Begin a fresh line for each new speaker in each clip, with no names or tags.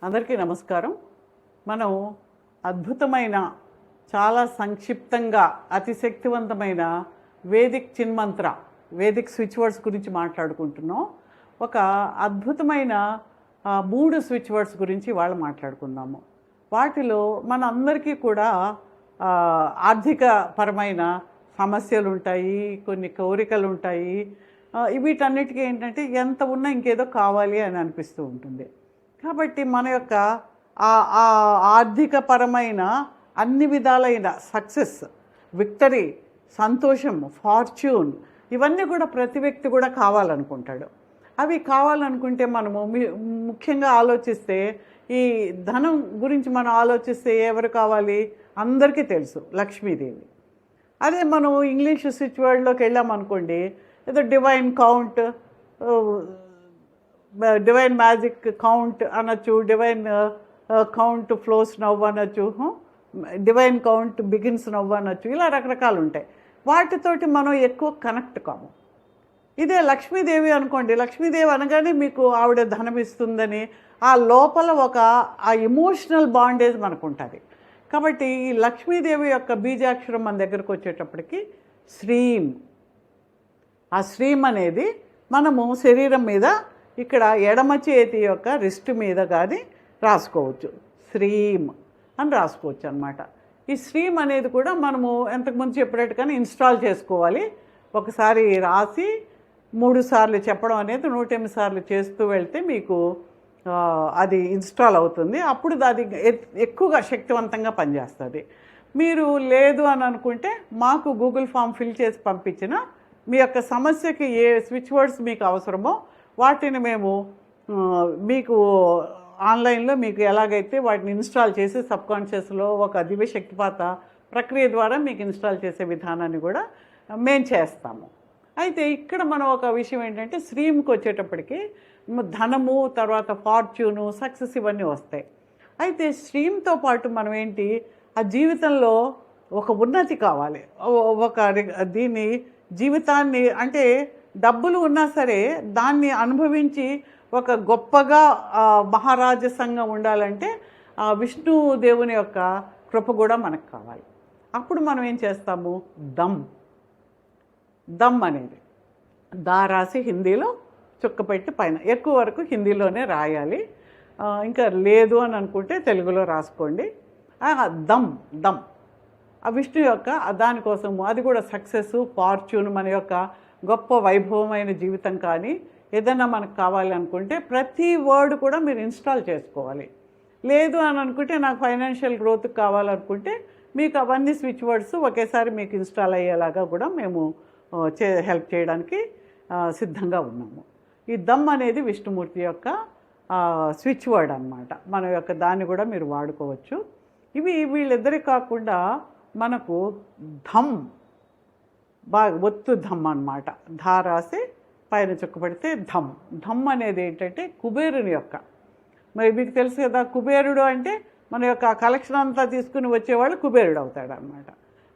అందరికీ నమస్కారం. మనం అద్భుతమైన చాలా సంక్షిప్తంగా అతి శక్తివంతమైన వేదిక్ చిన్మంత్ర వేదిక్ స్విచ్ వర్డ్స్ గురించి మాట్లాడుకుంటున్నాం. ఒక అద్భుతమైన 3 స్విచ్ వర్డ్స్ గురించి వాళ్ళు మాట్లాడుకుందాము. వాటిలో మన అందరికీ కూడా ఆర్థిక పరమైన సమస్యలు ఉంటాయి, కొన్ని కోరికలు ఉంటాయి. వీటన్నిటికీ ఏంటంటే ఎంత ఉన్నా ఇంకేదో కావాలి అని అనిపిస్తూ ఉంటుంది. కాబట్టి మన యొక్క ఆర్థికపరమైన అన్ని విధాలైన సక్సెస్, విక్టరీ, సంతోషం, ఫార్చ్యూన్ ఇవన్నీ కూడా ప్రతి వ్యక్తి కూడా కావాలనుకుంటాడు. అవి కావాలనుకుంటే మనము ముఖ్యంగా ఆలోచిస్తే ఈ ధనం గురించి మనం ఆలోచిస్తే ఎవరు కావాలి? అందరికీ తెలుసు, లక్ష్మీదేవి. అదే మనం ఇంగ్లీష్ స్విచ్ వర్డ్లోకి వెళ్ళామనుకోండి, ఏదో divine count, divine magic count అనొచ్చు, డివైన్ కౌంట్ ఫ్లోస్ నవ్వు అనొచ్చు, డివైన్ కౌంట్ బిగిన్స్ నవ్వు అనొచ్చు. ఇలా రకరకాలు ఉంటాయి. వాటితోటి మనం ఎక్కువ కనెక్ట్ కాము. ఇదే లక్ష్మీదేవి అనుకోండి, లక్ష్మీదేవి అనగానే మీకు ఆవిడ ధనం ఇస్తుందని ఆ లోపల ఆ ఎమోషనల్ బాండేజ్ మనకు ఉంటుంది. కాబట్టి ఈ లక్ష్మీదేవి యొక్క బీజాక్షరం మన దగ్గరకు వచ్చేటప్పటికి శ్రీం. ఆ శ్రీం అనేది మనము శరీరం మీద ఇక్కడ ఎడమ చేతి యొక్క రిస్ట్ మీద కానీ రాసుకోవచ్చు, శ్రీం అని రాసుకోవచ్చు అన్నమాట. ఈ శ్రీం అనేది కూడా మనము ఎంతకుముందు చెప్పినట్టుగానే ఇన్స్టాల్ చేసుకోవాలి. ఒకసారి రాసి 3 సార్లు చెప్పడం అనేది 108 సార్లు చేస్తూ వెళ్తే మీకు అది ఇన్స్టాల్ అవుతుంది. అప్పుడు అది ఎక్కువగా శక్తివంతంగా పనిచేస్తుంది. మీరు లేదు అని అనుకుంటే మాకు గూగుల్ ఫామ్ ఫిల్ చేసి పంపించిన మీ యొక్క సమస్యకి ఏ స్విచ్ వర్డ్స్ మీకు అవసరమో వాటిని మేము మీకు ఆన్లైన్లో మీకు ఎలాగైతే వాటిని ఇన్స్టాల్ చేసి సబ్కాన్షియస్లో ఒక దివ్య శక్తిపాత ప్రక్రియ ద్వారా మీకు ఇన్స్టాల్ చేసే విధానాన్ని కూడా మేము చేస్తాము. అయితే ఇక్కడ మనం ఒక విషయం ఏంటంటే శ్రీంకి వచ్చేటప్పటికి ధనము, తర్వాత ఫార్చ్యూను, సక్సెస్ ఇవన్నీ వస్తాయి. అయితే శ్రీంతో పాటు మనం ఏంటి, ఆ జీవితంలో ఒక ఉన్నతి కావాలి, దీన్ని జీవితాన్ని అంటే డబ్బులు ఉన్నా సరే దాన్ని అనుభవించి ఒక గొప్పగా మహారాజసంగా ఉండాలంటే విష్ణుదేవుని యొక్క కృప కూడా మనకు కావాలి. అప్పుడు మనం ఏం చేస్తాము, దమ్ అనేది దా రాసి హిందీలో చుక్క పెట్టి పైన ఎక్కువ వరకు హిందీలోనే రాయాలి. ఇంకా లేదు అని అనుకుంటే తెలుగులో రాసుకోండి. దమ్ ఆ విష్ణు యొక్క దానికోసము అది కూడా సక్సెస్, ఫార్చ్యూన్, మన యొక్క గొప్ప వైభవమైన జీవితం కానీ ఏదైనా మనకు కావాలి అనుకుంటే ప్రతి వర్డ్ కూడా మీరు ఇన్స్టాల్ చేసుకోవాలి. లేదు అని అనుకుంటే నాకు ఫైనాన్షియల్ గ్రోత్ కావాలనుకుంటే మీకు అవన్నీ స్విచ్ వర్డ్స్ ఒకేసారి మీకు ఇన్స్టాల్ అయ్యేలాగా కూడా మేము హెల్ప్ చేయడానికి సిద్ధంగా ఉన్నాము. ఈ దమ్ అనేది విష్ణుమూర్తి యొక్క స్విచ్ వర్డ్ అన్నమాట. మన యొక్క దాన్ని కూడా మీరు వాడుకోవచ్చు. వీళ్ళిద్దరి కాకుండా మనకు ధమ్, బాగా ఒత్తు ధమ్ అన్నమాట. ధా రాసి పైన చుక్క పెడితే ధమ్ అనేది ఏంటంటే కుబేరుని యొక్క, మరి మీకు తెలుసు కదా, కుబేరుడు అంటే మన యొక్క కలెక్షన్ అంతా తీసుకుని వచ్చేవాళ్ళు కుబేరుడు అవుతాడు అన్నమాట.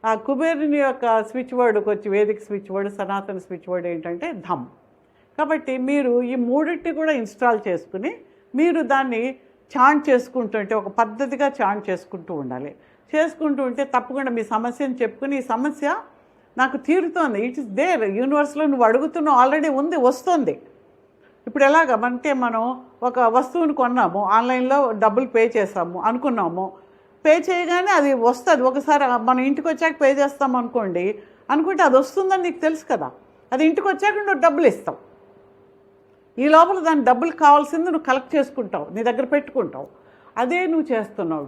ఆ కుబేరుని యొక్క స్విచ్ వర్డ్కి వచ్చి వేదిక్ స్విచ్ వర్డ్, సనాతన స్విచ్ వర్డ్ ఏంటంటే ధమ్. కాబట్టి మీరు ఈ 3 కూడా ఇన్స్టాల్ చేసుకుని మీరు దాన్ని చాంట్ చేసుకుంటుంటే ఒక పద్ధతిగా చాంట్ చేసుకుంటూ ఉండాలి. చేసుకుంటూ ఉంటే తప్పకుండా మీ సమస్యను చెప్పుకుని ఈ సమస్య నాకు తీరుతోంది, ఇట్ ఇస్ దేర్, యూనివర్స్లో నువ్వు అడుగుతున్నావు, ఆల్రెడీ ఉంది, వస్తుంది. ఇప్పుడు ఎలాగంటే మనం ఒక వస్తువుని కొన్నాము, ఆన్లైన్లో డబ్బులు పే చేసాము అనుకున్నాము, పే చేయగానే అది వస్తుంది. ఒకసారి మనం ఇంటికి వచ్చాక పే చేస్తాం అనుకుంటే అది వస్తుందని నీకు తెలుసు కదా, అది ఇంటికి వచ్చాక నువ్వు డబ్బులు ఇస్తావు. ఈ లోపల దాని డబ్బులు కావాల్సింది నువ్వు కలెక్ట్ చేసుకుంటావు, నీ దగ్గర పెట్టుకుంటావు. అదే నువ్వు చేస్తున్నావు.